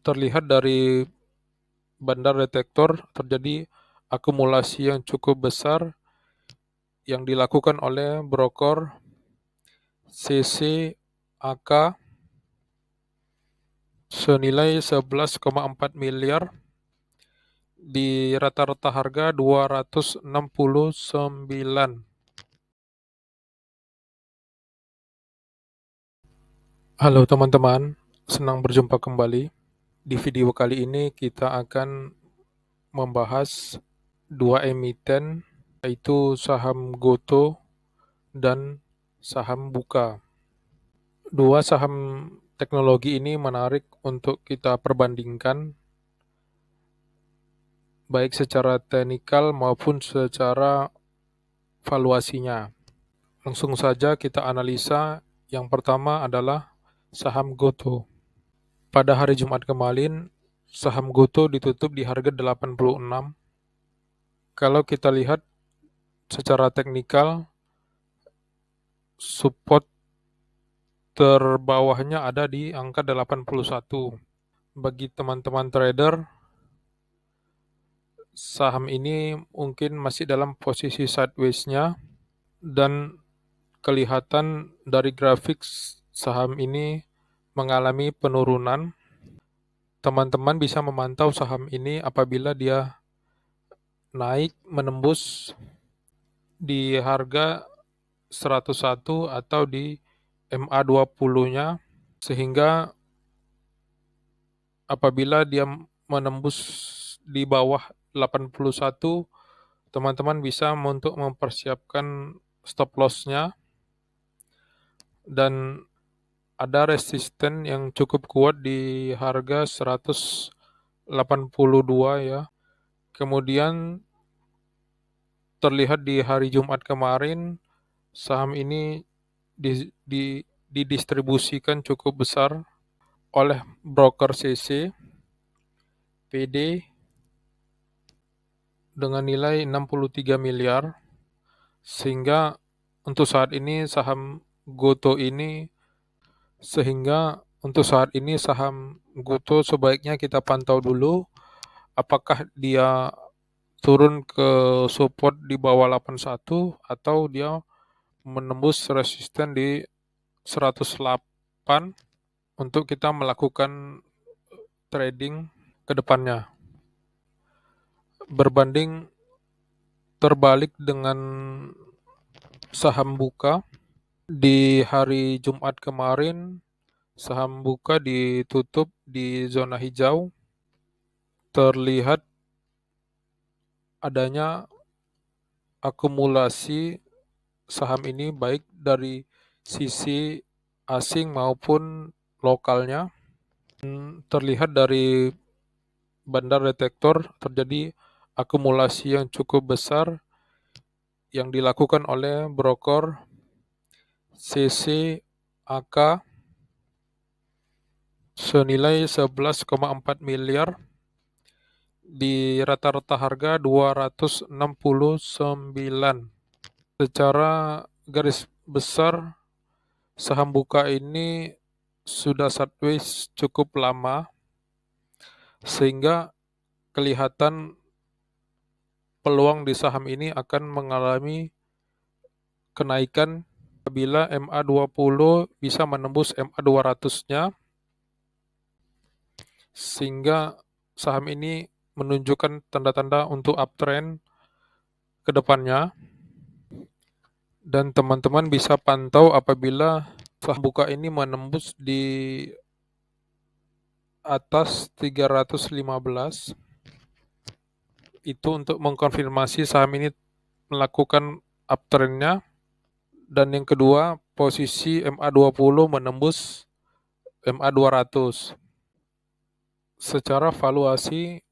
Terlihat dari bandar detektor terjadi akumulasi yang cukup besar yang dilakukan oleh broker CCAK senilai 11,4 miliar di rata-rata harga 269. Halo teman-teman, senang berjumpa kembali. Di video kali ini kita akan membahas dua emiten, yaitu saham Goto dan saham Buka. Dua saham teknologi ini menarik untuk kita perbandingkan, baik secara teknikal maupun secara valuasinya. Langsung saja kita analisa. Yang pertama adalah saham Goto. Pada hari Jumat kemarin, saham Goto ditutup di harga 86. Kalau kita lihat secara teknikal, support terbawahnya ada di angka 81. Bagi teman-teman trader, saham ini mungkin masih dalam posisi sideways-nya, dan kelihatan dari grafik saham ini mengalami penurunan. Teman-teman bisa memantau saham ini apabila dia naik menembus di harga 101 atau di MA20-nya, sehingga apabila dia menembus di bawah 81, teman-teman bisa untuk mempersiapkan stop loss-nya, dan ada resisten yang cukup kuat di harga 182 ya. Kemudian terlihat di hari Jumat kemarin, saham ini didistribusikan cukup besar oleh broker CC PD dengan nilai 63 miliar, sehingga untuk saat ini saham Goto sebaiknya kita pantau dulu apakah dia turun ke support di bawah 81 atau dia menembus resisten di 108 untuk kita melakukan trading ke depannya. Berbanding terbalik dengan saham Buka, di hari Jumat kemarin saham Buka ditutup di zona hijau. Terlihat adanya akumulasi saham ini baik dari sisi asing maupun lokalnya. Terlihat dari bandar detektor terjadi akumulasi yang cukup besar yang dilakukan oleh broker CCAK senilai 11,4 miliar di rata-rata harga 269. Secara garis besar, saham Buka ini sudah sideways cukup lama, sehingga kelihatan peluang di saham ini akan mengalami kenaikan apabila MA20 bisa menembus MA200-nya, sehingga saham ini menunjukkan tanda-tanda untuk uptrend ke depannya. Dan teman-teman bisa pantau apabila saham Buka ini menembus di atas 315, itu untuk mengkonfirmasi saham ini melakukan uptrendnya. Dan yang kedua, posisi MA20 menembus MA200. Secara valuasi,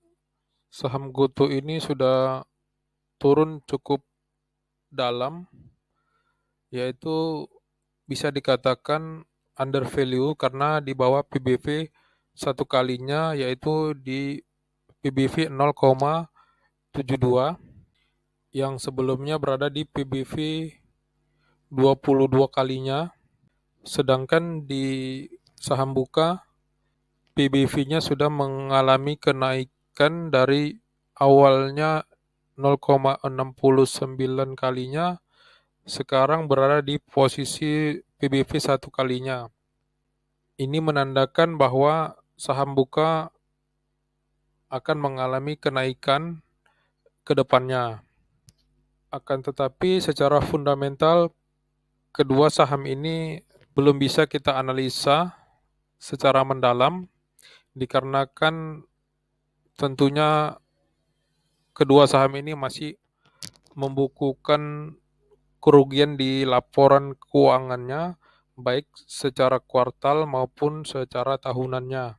saham Goto ini sudah turun cukup dalam, yaitu bisa dikatakan under value karena di bawah PBV satu kalinya, yaitu di PBV 0,72, yang sebelumnya berada di PBV 22 kalinya. Sedangkan di saham Buka PBV-nya sudah mengalami kenaikan dari awalnya 0,69 kalinya, sekarang berada di posisi PBV 1 kalinya. Ini menandakan bahwa saham buka akan mengalami kenaikan ke depannya. Akan tetapi secara fundamental, kedua saham ini belum bisa kita analisa secara mendalam, dikarenakan tentunya kedua saham ini masih membukukan kerugian di laporan keuangannya, baik secara kuartal maupun secara tahunannya.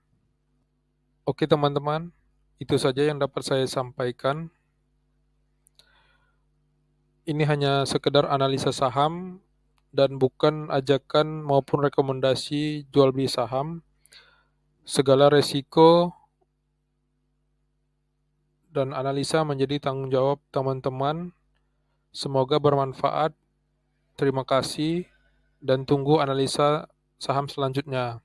Oke teman-teman, itu saja yang dapat saya sampaikan. Ini hanya sekedar analisa saham dan bukan ajakan maupun rekomendasi jual beli saham. Segala resiko dan analisa menjadi tanggung jawab teman-teman. Semoga bermanfaat. Terima kasih dan tunggu analisa saham selanjutnya.